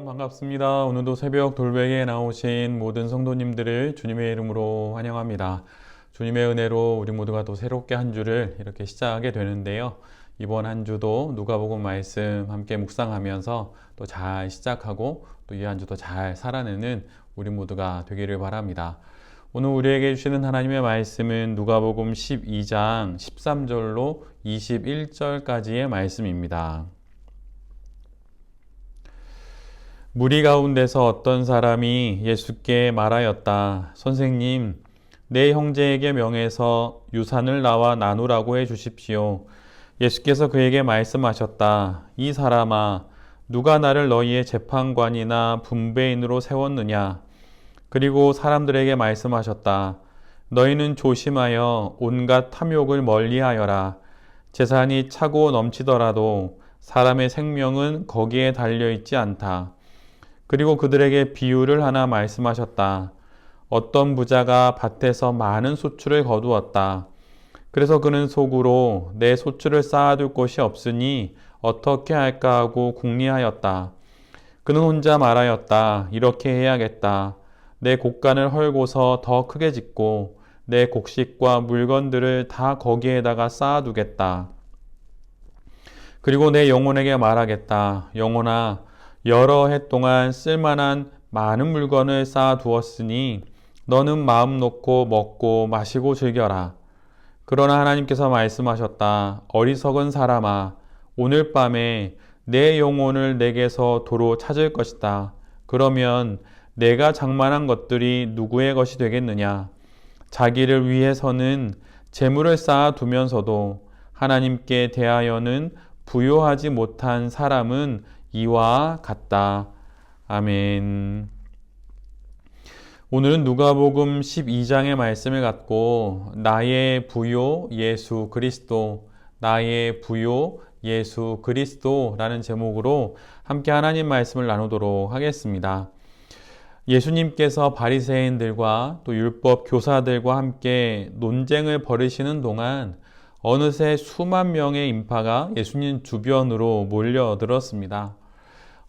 반갑습니다. 오늘도 새벽 돌베개에 나오신 모든 성도님들을 주님의 이름으로 환영합니다. 주님의 은혜로 우리 모두가 또 새롭게 한 주를 이렇게 시작하게 되는데요. 이번 한 주도 누가복음 말씀 함께 묵상하면서 또 잘 시작하고 또 이 한 주도 잘 살아내는 우리 모두가 되기를 바랍니다. 오늘 우리에게 주시는 하나님의 말씀은 누가복음 12장 13절로 21절까지의 말씀입니다. 무리 가운데서 어떤 사람이 예수께 말하였다. 선생님, 내 형제에게 명해서 유산을 나와 나누라고 해 주십시오. 예수께서 그에게 말씀하셨다. 이 사람아, 누가 나를 너희의 재판관이나 분배인으로 세웠느냐? 그리고 사람들에게 말씀하셨다. 너희는 조심하여 온갖 탐욕을 멀리하여라. 재산이 차고 넘치더라도 사람의 생명은 거기에 달려있지 않다. 그리고 그들에게 비유를 하나 말씀하셨다. 어떤 부자가 밭에서 많은 소출을 거두었다. 그래서 그는 속으로 내 소출을 쌓아둘 곳이 없으니 어떻게 할까 하고 궁리하였다. 그는 혼자 말하였다. 이렇게 해야겠다. 내 곡간을 헐고서 더 크게 짓고 내 곡식과 물건들을 다 거기에다가 쌓아두겠다. 그리고 내 영혼에게 말하겠다. 영혼아, 여러 해 동안 쓸만한 많은 물건을 쌓아두었으니 너는 마음 놓고 먹고 마시고 즐겨라. 그러나 하나님께서 말씀하셨다. 어리석은 사람아, 오늘 밤에 내 영혼을 내게서 도로 찾을 것이다. 그러면 내가 장만한 것들이 누구의 것이 되겠느냐? 자기를 위해서는 재물을 쌓아두면서도 하나님께 대하여는 부요하지 못한 사람은 이와 같다. 아멘. 오늘은 누가복음 12장의 말씀을 갖고 나의 부요 예수 그리스도, 나의 부요 예수 그리스도라는 제목으로 함께 하나님 말씀을 나누도록 하겠습니다. 예수님께서 바리새인들과 또 율법 교사들과 함께 논쟁을 벌이시는 동안 어느새 수만 명의 인파가 예수님 주변으로 몰려들었습니다.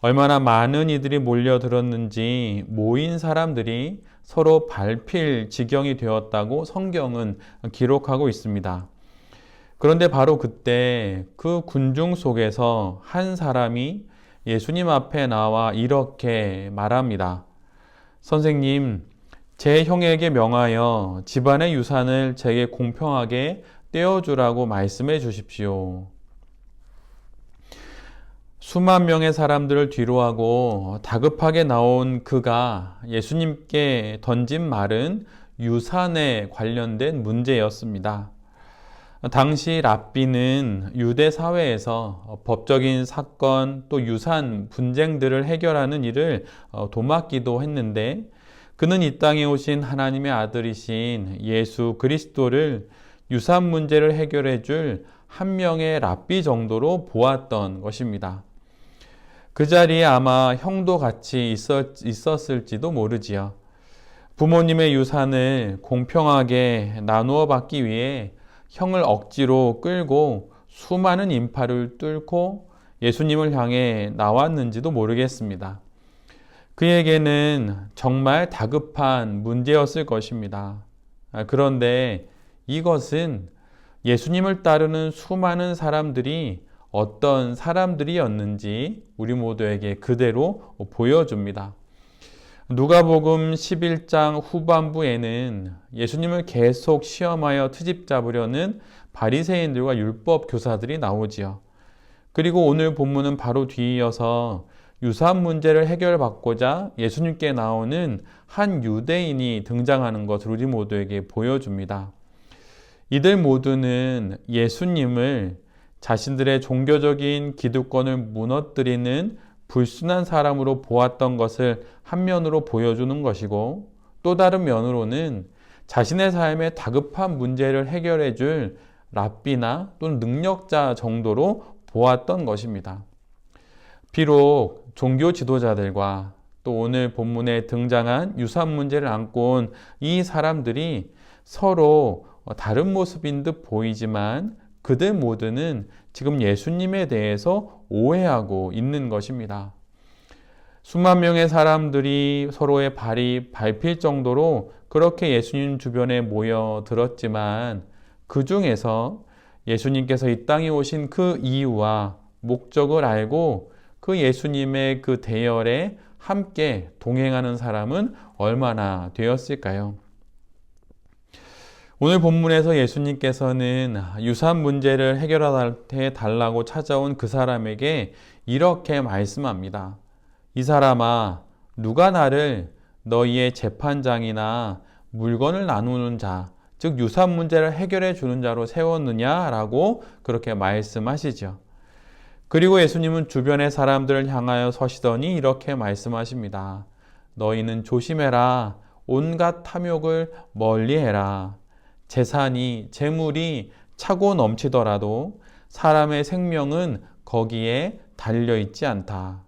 얼마나 많은 이들이 몰려들었는지 모인 사람들이 서로 밟힐 지경이 되었다고 성경은 기록하고 있습니다. 그런데 바로 그때 그 군중 속에서 한 사람이 예수님 앞에 나와 이렇게 말합니다. 선생님, 제 형에게 명하여 집안의 유산을 제게 공평하게 떼어주라고 말씀해 주십시오. 수만 명의 사람들을 뒤로하고 다급하게 나온 그가 예수님께 던진 말은 유산에 관련된 문제였습니다. 당시 랍비는 유대 사회에서 법적인 사건 또 유산 분쟁들을 해결하는 일을 도맡기도 했는데 그는 이 땅에 오신 하나님의 아들이신 예수 그리스도를 유산 문제를 해결해 줄 한 명의 랍비 정도로 보았던 것입니다. 그 자리에 아마 형도 같이 있었을지도 모르지요. 부모님의 유산을 공평하게 나누어 받기 위해 형을 억지로 끌고 수많은 인파를 뚫고 예수님을 향해 나왔는지도 모르겠습니다. 그에게는 정말 다급한 문제였을 것입니다. 그런데 이것은 예수님을 따르는 수많은 사람들이 어떤 사람들이었는지 우리 모두에게 그대로 보여줍니다. 누가복음 11장 후반부에는 예수님을 계속 시험하여 트집 잡으려는 바리새인들과 율법 교사들이 나오지요. 그리고 오늘 본문은 바로 뒤이어서 유산 문제를 해결받고자 예수님께 나오는 한 유대인이 등장하는 것을 우리 모두에게 보여줍니다. 이들 모두는 예수님을 자신들의 종교적인 기득권을 무너뜨리는 불순한 사람으로 보았던 것을 한 면으로 보여주는 것이고 또 다른 면으로는 자신의 삶에 다급한 문제를 해결해 줄 랍비나 또는 능력자 정도로 보았던 것입니다. 비록 종교 지도자들과 또 오늘 본문에 등장한 유산 문제를 안고 온 이 사람들이 서로 다른 모습인 듯 보이지만 그들 모두는 지금 예수님에 대해서 오해하고 있는 것입니다. 수만 명의 사람들이 서로의 발이 밟힐 정도로 그렇게 예수님 주변에 모여들었지만 그 중에서 예수님께서 이 땅에 오신 그 이유와 목적을 알고 그 예수님의 그 대열에 함께 동행하는 사람은 얼마나 되었을까요? 오늘 본문에서 예수님께서는 유산 문제를 해결해 달라고 찾아온 그 사람에게 이렇게 말씀합니다. 이 사람아, 누가 나를 너희의 재판장이나 물건을 나누는 자, 즉 유산 문제를 해결해 주는 자로 세웠느냐라고 그렇게 말씀하시죠. 그리고 예수님은 주변의 사람들을 향하여 서시더니 이렇게 말씀하십니다. 너희는 조심해라. 온갖 탐욕을 멀리해라. 재물이 차고 넘치더라도 사람의 생명은 거기에 달려있지 않다.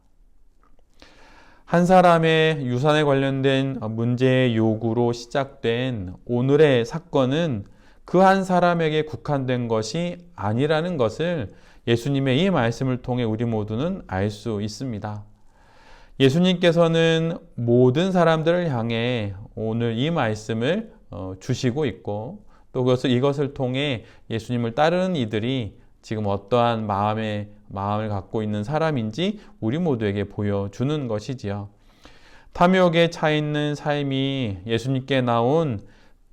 한 사람의 유산에 관련된 문제의 요구로 시작된 오늘의 사건은 그 한 사람에게 국한된 것이 아니라는 것을 예수님의 이 말씀을 통해 우리 모두는 알 수 있습니다. 예수님께서는 모든 사람들을 향해 오늘 이 말씀을 주시고 있고 또 이것을 통해 예수님을 따르는 이들이 지금 어떠한 마음을 갖고 있는 사람인지 우리 모두에게 보여주는 것이지요. 탐욕에 차 있는 삶이 예수님께 나온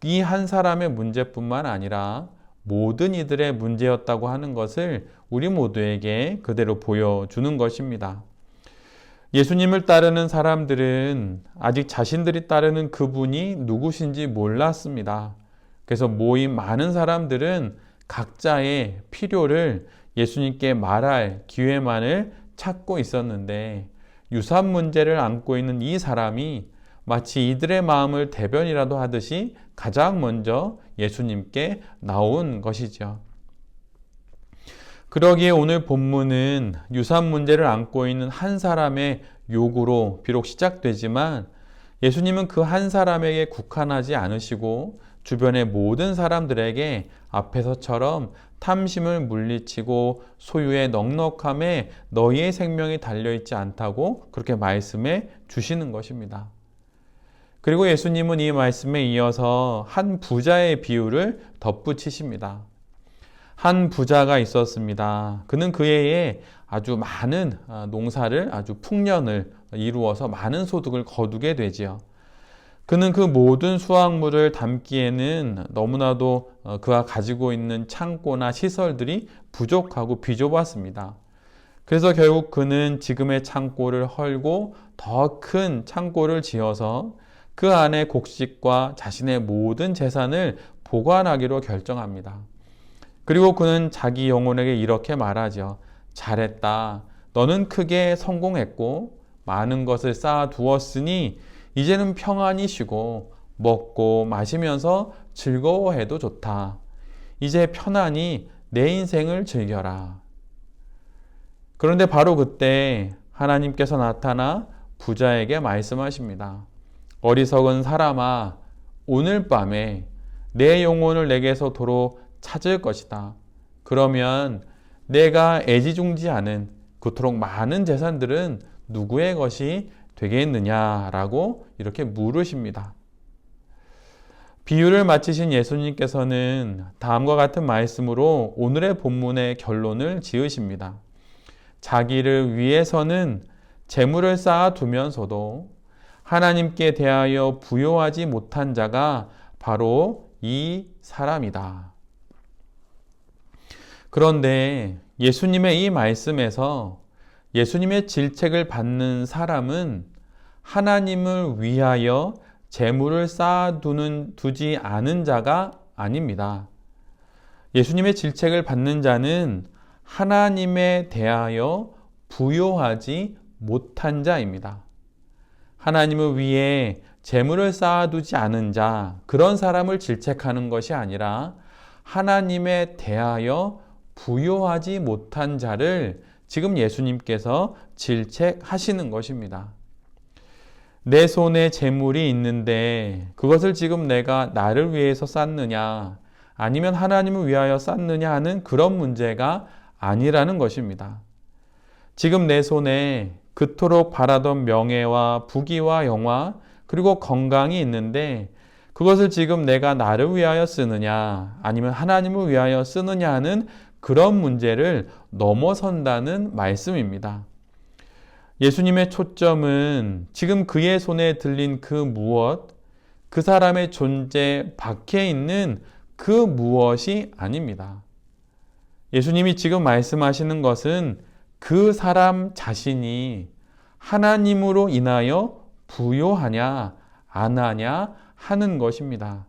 이 한 사람의 문제뿐만 아니라 모든 이들의 문제였다고 하는 것을 우리 모두에게 그대로 보여주는 것입니다. 예수님을 따르는 사람들은 아직 자신들이 따르는 그분이 누구신지 몰랐습니다. 그래서 모인 많은 사람들은 각자의 필요를 예수님께 말할 기회만을 찾고 있었는데 유산 문제를 안고 있는 이 사람이 마치 이들의 마음을 대변이라도 하듯이 가장 먼저 예수님께 나온 것이죠. 그러기에 오늘 본문은 유산 문제를 안고 있는 한 사람의 요구로 비록 시작되지만 예수님은 그 한 사람에게 국한하지 않으시고 주변의 모든 사람들에게 앞에서처럼 탐심을 물리치고 소유의 넉넉함에 너희의 생명이 달려있지 않다고 그렇게 말씀해 주시는 것입니다. 그리고 예수님은 이 말씀에 이어서 한 부자의 비유를 덧붙이십니다. 한 부자가 있었습니다. 그는 그 해에 아주 많은 농사를 아주 풍년을 이루어서 많은 소득을 거두게 되지요. 그는 그 모든 수확물을 담기에는 너무나도 그가 가지고 있는 창고나 시설들이 부족하고 비좁았습니다. 그래서 결국 그는 지금의 창고를 헐고 더 큰 창고를 지어서 그 안에 곡식과 자신의 모든 재산을 보관하기로 결정합니다. 그리고 그는 자기 영혼에게 이렇게 말하죠. 잘했다. 너는 크게 성공했고 많은 것을 쌓아 두었으니 이제는 평안히 쉬고 먹고 마시면서 즐거워해도 좋다. 이제 편안히 내 인생을 즐겨라. 그런데 바로 그때 하나님께서 나타나 부자에게 말씀하십니다. 어리석은 사람아, 오늘 밤에 내 영혼을 내게서 도로 찾을 것이다. 그러면 내가 애지중지하는 그토록 많은 재산들은 누구의 것이 되겠느냐라고 이렇게 물으십니다. 비유를 마치신 예수님께서는 다음과 같은 말씀으로 오늘의 본문의 결론을 지으십니다. 자기를 위해서는 재물을 쌓아두면서도 하나님께 대하여 부요하지 못한 자가 바로 이 사람이다. 그런데 예수님의 이 말씀에서 예수님의 질책을 받는 사람은 하나님을 위하여 재물을 쌓아두지 않은 자가 아닙니다. 예수님의 질책을 받는 자는 하나님에 대하여 부요하지 못한 자입니다. 하나님을 위해 재물을 쌓아두지 않은 자, 그런 사람을 질책하는 것이 아니라 하나님에 대하여 부요하지 못한 자를 지금 예수님께서 질책하시는 것입니다. 내 손에 재물이 있는데 그것을 지금 내가 나를 위해서 쌓느냐 아니면 하나님을 위하여 쌓느냐 하는 그런 문제가 아니라는 것입니다. 지금 내 손에 그토록 바라던 명예와 부귀와 영화 그리고 건강이 있는데 그것을 지금 내가 나를 위하여 쓰느냐 아니면 하나님을 위하여 쓰느냐 하는 그런 문제를 넘어선다는 말씀입니다. 예수님의 초점은 지금 그의 손에 들린 그 무엇, 그 사람의 존재 밖에 있는 그 무엇이 아닙니다. 예수님이 지금 말씀하시는 것은 그 사람 자신이 하나님으로 인하여 부요하냐 안 하냐 하는 것입니다.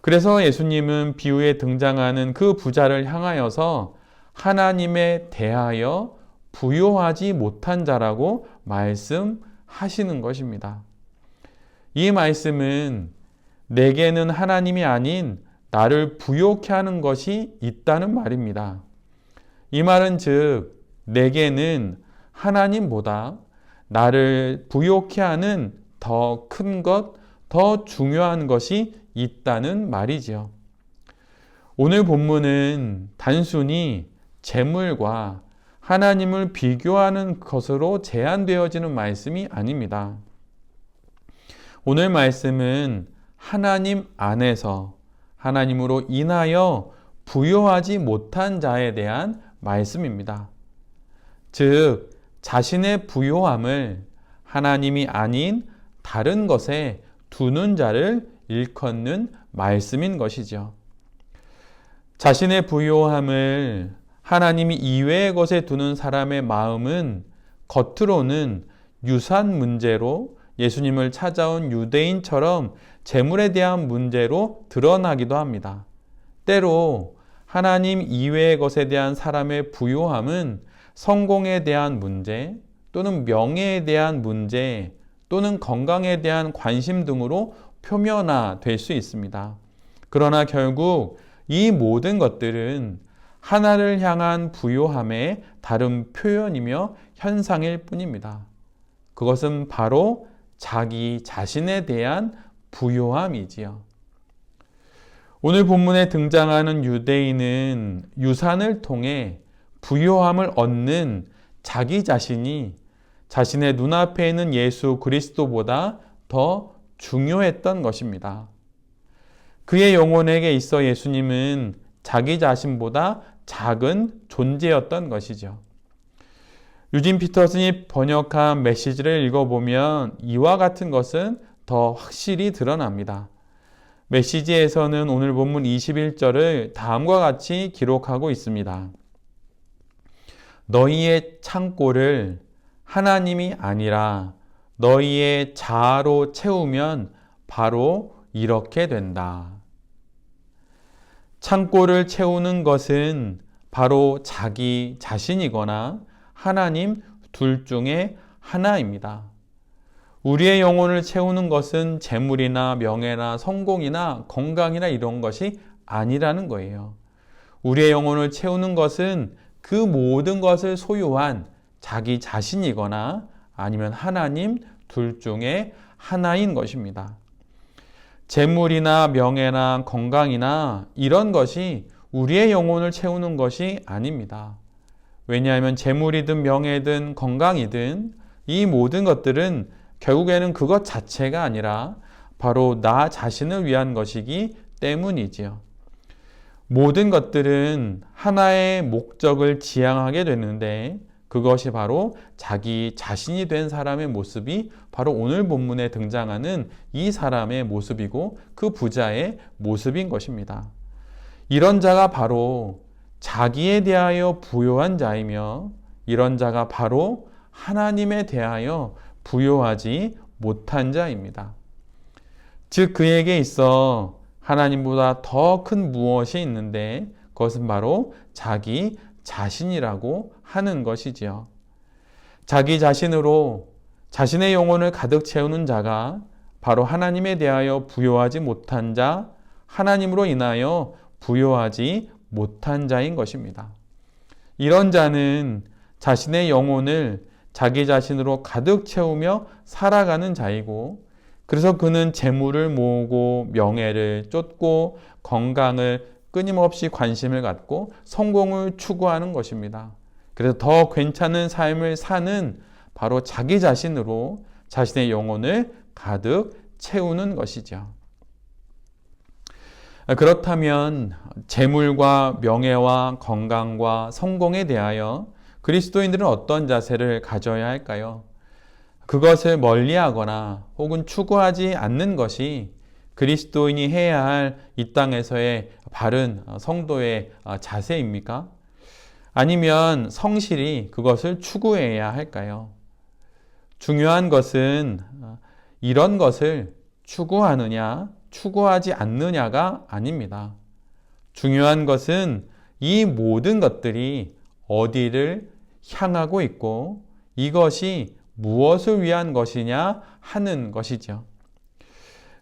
그래서 예수님은 비유에 등장하는 그 부자를 향하여서 하나님에 대하여 부요하지 못한 자라고 말씀하시는 것입니다. 이 말씀은 내게는 하나님이 아닌 나를 부요케 하는 것이 있다는 말입니다. 이 말은 즉 내게는 하나님보다 나를 부요케 하는 더 큰 것, 더 중요한 것이 있다는 말이지요. 오늘 본문은 단순히 재물과 하나님을 비교하는 것으로 제한되어지는 말씀이 아닙니다. 오늘 말씀은 하나님 안에서 하나님으로 인하여 부요하지 못한 자에 대한 말씀입니다. 즉, 자신의 부요함을 하나님이 아닌 다른 것에 두는 자를 일컫는 말씀인 것이죠. 자신의 부요함을 하나님이 이외의 것에 두는 사람의 마음은 겉으로는 유산 문제로 예수님을 찾아온 유대인처럼 재물에 대한 문제로 드러나기도 합니다. 때로 하나님 이외의 것에 대한 사람의 부요함은 성공에 대한 문제 또는 명예에 대한 문제 또는 건강에 대한 관심 등으로 표면화될 수 있습니다. 그러나 결국 이 모든 것들은 하나를 향한 부요함의 다른 표현이며 현상일 뿐입니다. 그것은 바로 자기 자신에 대한 부요함이지요. 오늘 본문에 등장하는 유대인은 유산을 통해 부요함을 얻는 자기 자신이 자신의 눈앞에 있는 예수 그리스도보다 더 중요했던 것입니다. 그의 영혼에게 있어 예수님은 자기 자신보다 작은 존재였던 것이죠. 유진 피터슨이 번역한 메시지를 읽어보면 이와 같은 것은 더 확실히 드러납니다. 메시지에서는 오늘 본문 21절을 다음과 같이 기록하고 있습니다. 너희의 창고를 하나님이 아니라 너희의 자아로 채우면 바로 이렇게 된다. 창고를 채우는 것은 바로 자기 자신이거나 하나님 둘 중에 하나입니다. 우리의 영혼을 채우는 것은 재물이나 명예나 성공이나 건강이나 이런 것이 아니라는 거예요. 우리의 영혼을 채우는 것은 그 모든 것을 소유한 자기 자신이거나 아니면 하나님 둘 중에 하나인 것입니다. 재물이나 명예나 건강이나 이런 것이 우리의 영혼을 채우는 것이 아닙니다. 왜냐하면 재물이든 명예든 건강이든 이 모든 것들은 결국에는 그것 자체가 아니라 바로 나 자신을 위한 것이기 때문이지요. 모든 것들은 하나의 목적을 지향하게 되는데 그것이 바로 자기 자신이 된 사람의 모습이 바로 오늘 본문에 등장하는 이 사람의 모습이고 그 부자의 모습인 것입니다. 이런 자가 바로 자기에 대하여 부요한 자이며 이런 자가 바로 하나님에 대하여 부요하지 못한 자입니다. 즉 그에게 있어 하나님보다 더 큰 무엇이 있는데 그것은 바로 자기 자신이라고 하는 것이지요. 자기 자신으로 자신의 영혼을 가득 채우는 자가 바로 하나님에 대하여 부요하지 못한 자, 하나님으로 인하여 부요하지 못한 자인 것입니다. 이런 자는 자신의 영혼을 자기 자신으로 가득 채우며 살아가는 자이고 그래서 그는 재물을 모으고 명예를 쫓고 건강을 끊임없이 관심을 갖고 성공을 추구하는 것입니다. 그래서 더 괜찮은 삶을 사는 바로 자기 자신으로 자신의 영혼을 가득 채우는 것이죠. 그렇다면 재물과 명예와 건강과 성공에 대하여 그리스도인들은 어떤 자세를 가져야 할까요? 그것을 멀리하거나 혹은 추구하지 않는 것이 그리스도인이 해야 할 이 땅에서의 바른 성도의 자세입니까? 아니면 성실히 그것을 추구해야 할까요? 중요한 것은 이런 것을 추구하느냐, 추구하지 않느냐가 아닙니다. 중요한 것은 이 모든 것들이 어디를 향하고 있고 이것이 무엇을 위한 것이냐 하는 것이죠.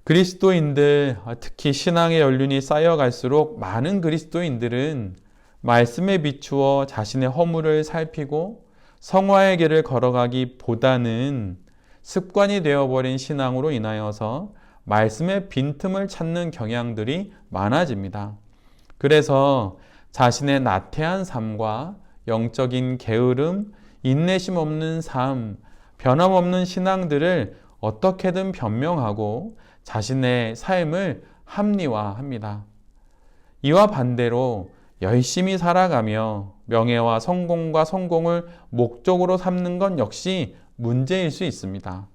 그리스도인들, 특히 신앙의 연륜이 쌓여갈수록 많은 그리스도인들은 말씀에 비추어 자신의 허물을 살피고 성화의 길을 걸어가기보다는 습관이 되어버린 신앙으로 인하여서 말씀의 빈틈을 찾는 경향들이 많아집니다. 그래서 자신의 나태한 삶과 영적인 게으름, 인내심 없는 삶, 변함없는 신앙들을 어떻게든 변명하고 자신의 삶을 합리화합니다. 이와 반대로 열심히 살아가며 명예와 성공과 성공을 목적으로 삼는 건 역시 문제일 수 있습니다.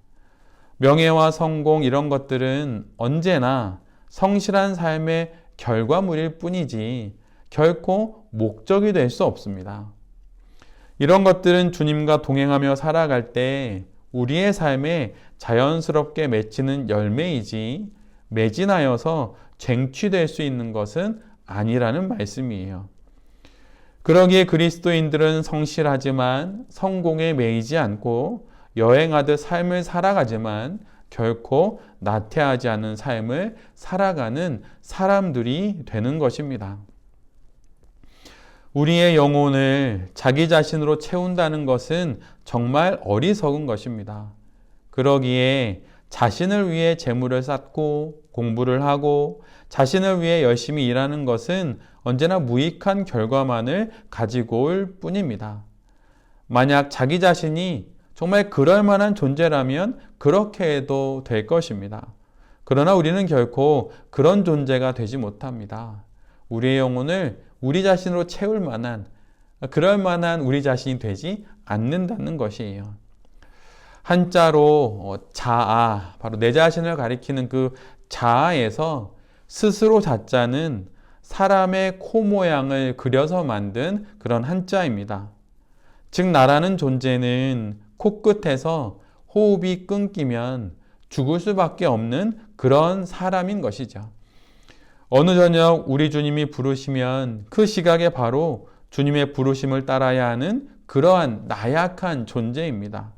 명예와 성공 이런 것들은 언제나 성실한 삶의 결과물일 뿐이지 결코 목적이 될 수 없습니다. 이런 것들은 주님과 동행하며 살아갈 때 우리의 삶에 자연스럽게 맺히는 열매이지 매진하여서 쟁취될 수 있는 것은 아니라는 말씀이에요. 그러기에 그리스도인들은 성실하지만 성공에 매이지 않고 여행하듯 삶을 살아가지만 결코 나태하지 않은 삶을 살아가는 사람들이 되는 것입니다. 우리의 영혼을 자기 자신으로 채운다는 것은 정말 어리석은 것입니다. 그러기에 자신을 위해 재물을 쌓고 공부를 하고 자신을 위해 열심히 일하는 것은 언제나 무익한 결과만을 가지고 올 뿐입니다. 만약 자기 자신이 정말 그럴 만한 존재라면 그렇게 해도 될 것입니다. 그러나 우리는 결코 그런 존재가 되지 못합니다. 우리의 영혼을 우리 자신으로 채울 만한, 그럴 만한 우리 자신이 되지 않는다는 것이에요. 한자로 자아, 바로 내 자신을 가리키는 그 자아에서 스스로 자자는 사람의 코 모양을 그려서 만든 그런 한자입니다. 즉 나라는 존재는 코끝에서 호흡이 끊기면 죽을 수밖에 없는 그런 사람인 것이죠. 어느 저녁 우리 주님이 부르시면 그 시각에 바로 주님의 부르심을 따라야 하는 그러한 나약한 존재입니다.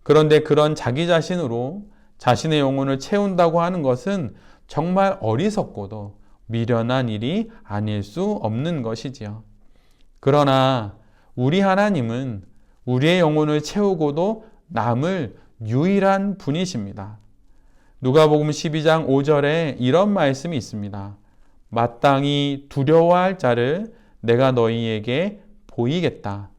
그런데 그런 자기 자신으로 자신의 영혼을 채운다고 하는 것은 정말 어리석고도 미련한 일이 아닐 수 없는 것이지요. 그러나 우리 하나님은 우리의 영혼을 채우고도 남을 유일한 분이십니다. 누가복음 12장 5절에 이런 말씀이 있습니다. 마땅히 두려워할 자를 내가 너희에게 보이겠다.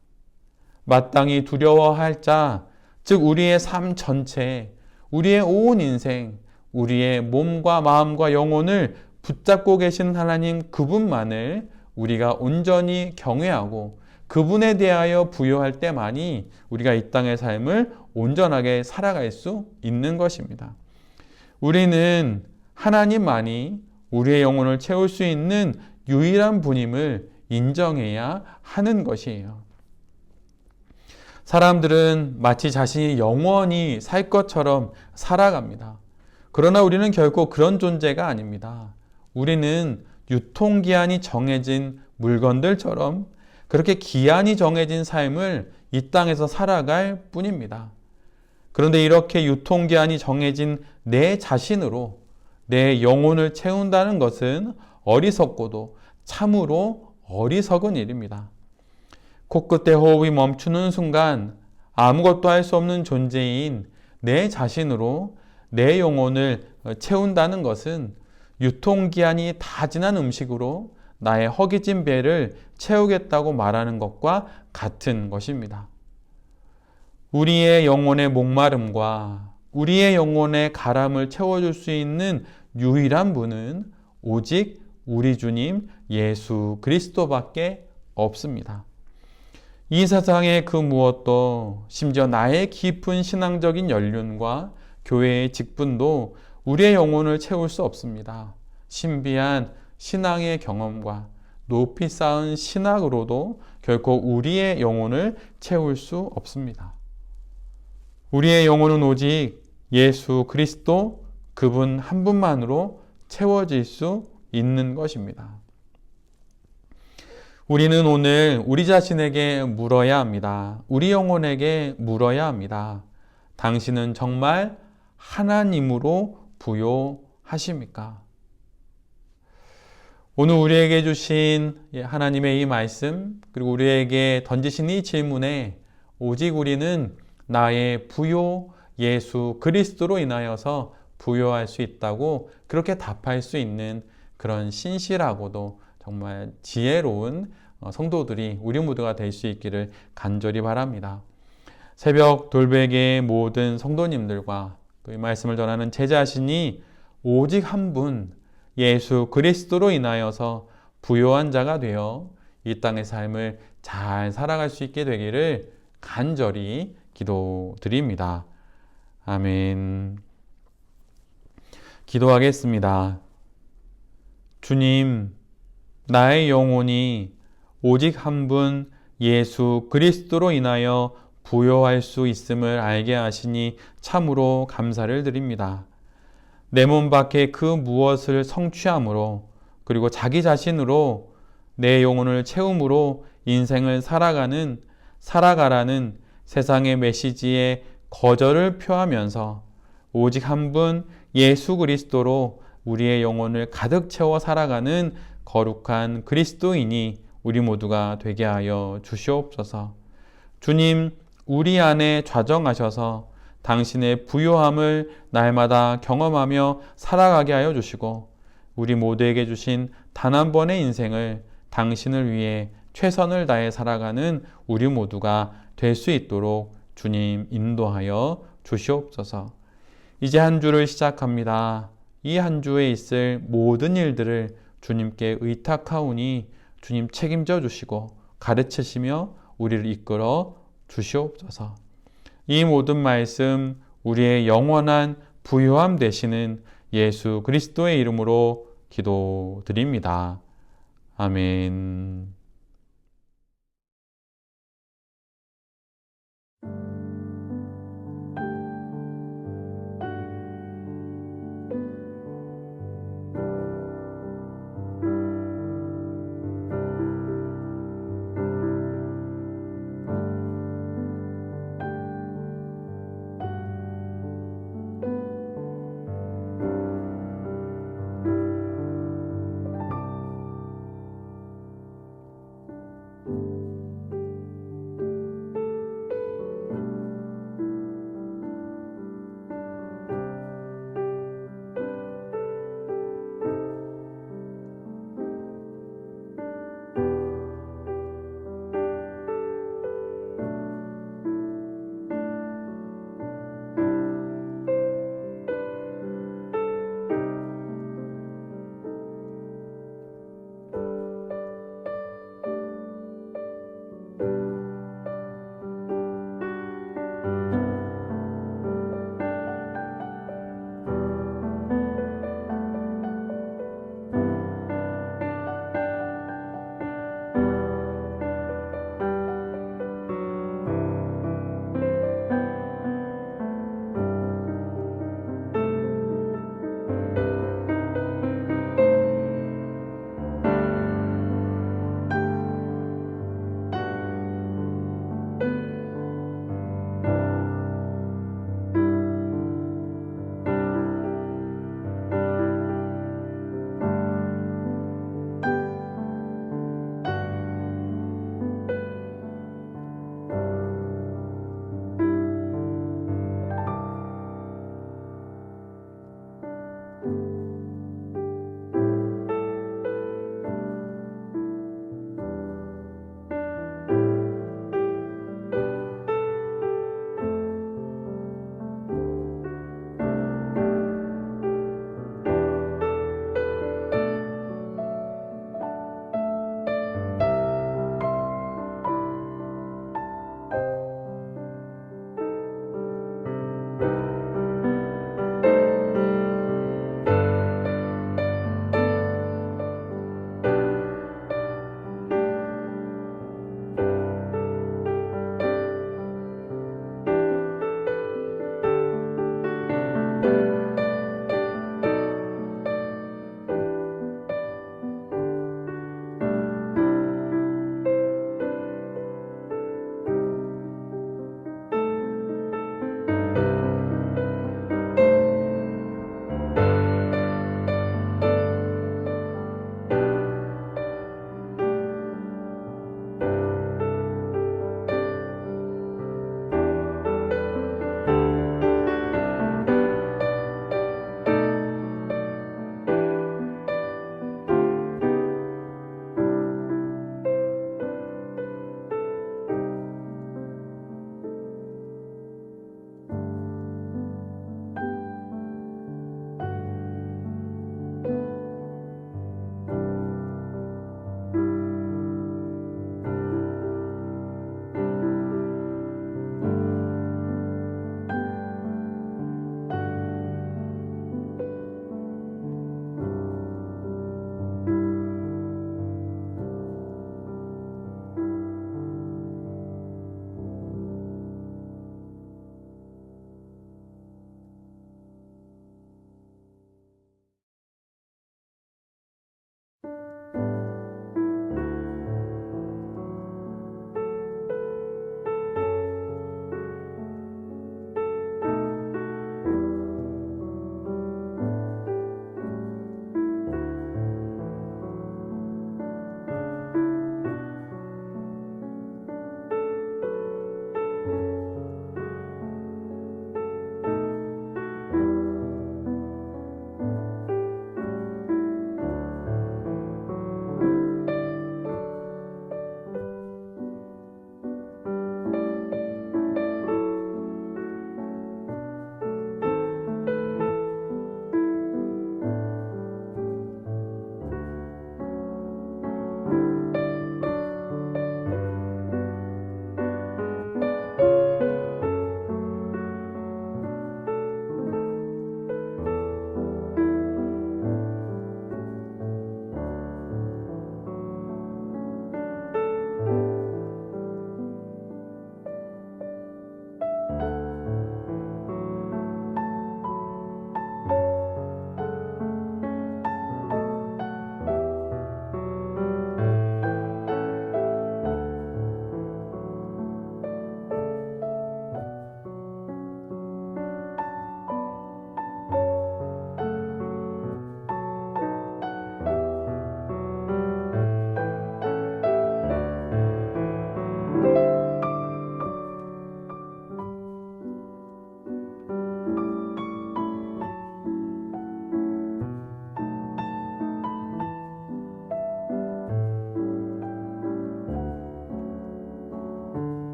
마땅히 두려워할 자, 즉 우리의 삶 전체, 우리의 온 인생, 우리의 몸과 마음과 영혼을 붙잡고 계시는 하나님 그분만을 우리가 온전히 경외하고 그분에 대하여 부여할 때만이 우리가 이 땅의 삶을 온전하게 살아갈 수 있는 것입니다. 우리는 하나님만이 우리의 영혼을 채울 수 있는 유일한 분임을 인정해야 하는 것이에요. 사람들은 마치 자신이 영원히 살 것처럼 살아갑니다. 그러나 우리는 결코 그런 존재가 아닙니다. 우리는 유통기한이 정해진 물건들처럼 그렇게 기한이 정해진 삶을 이 땅에서 살아갈 뿐입니다. 그런데 이렇게 유통기한이 정해진 내 자신으로 내 영혼을 채운다는 것은 어리석고도 참으로 어리석은 일입니다. 코끝에 호흡이 멈추는 순간 아무것도 할 수 없는 존재인 내 자신으로 내 영혼을 채운다는 것은 유통기한이 다 지난 음식으로 나의 허기진 배를 채우겠다고 말하는 것과 같은 것입니다. 우리의 영혼의 목마름과 우리의 영혼의 가람을 채워줄 수 있는 유일한 분은 오직 우리 주님 예수 그리스도밖에 없습니다. 이 세상의 그 무엇도, 심지어 나의 깊은 신앙적인 연륜과 교회의 직분도 우리의 영혼을 채울 수 없습니다. 신비한 신앙의 경험과 높이 쌓은 신학으로도 결코 우리의 영혼을 채울 수 없습니다. 우리의 영혼은 오직 예수 그리스도 그분 한 분만으로 채워질 수 있는 것입니다. 우리는 오늘 우리 자신에게 물어야 합니다. 우리 영혼에게 물어야 합니다. 당신은 정말 하나님으로 부요하십니까? 오늘 우리에게 주신 하나님의 이 말씀, 그리고 우리에게 던지신 이 질문에 오직 우리는 나의 부요 예수 그리스도로 인하여서 부요할 수 있다고 그렇게 답할 수 있는 그런 신실하고도 정말 지혜로운 성도들이 우리 모두가 될 수 있기를 간절히 바랍니다. 새벽 돌베개의 모든 성도님들과 또 이 말씀을 전하는 제 자신이 오직 한 분 예수 그리스도로 인하여서 부요한 자가 되어 이 땅의 삶을 잘 살아갈 수 있게 되기를 간절히 기도드립니다. 아멘. 기도하겠습니다. 주님, 나의 영혼이 오직 한 분 예수 그리스도로 인하여 부요할 수 있음을 알게 하시니 참으로 감사를 드립니다. 내 몸 밖에 그 무엇을 성취함으로, 그리고 자기 자신으로 내 영혼을 채움으로 인생을 살아가라는 세상의 메시지에 거절을 표하면서 오직 한 분 예수 그리스도로 우리의 영혼을 가득 채워 살아가는 거룩한 그리스도인이 우리 모두가 되게 하여 주시옵소서. 주님, 우리 안에 좌정하셔서 당신의 부요함을 날마다 경험하며 살아가게 하여 주시고, 우리 모두에게 주신 단 한 번의 인생을 당신을 위해 최선을 다해 살아가는 우리 모두가 될 수 있도록 주님 인도하여 주시옵소서. 이제 한 주를 시작합니다. 이 한 주에 있을 모든 일들을 주님께 의탁하오니 주님 책임져 주시고 가르치시며 우리를 이끌어 주시옵소서. 이 모든 말씀 우리의 영원한 부요함 되시는 예수 그리스도의 이름으로 기도드립니다. 아멘.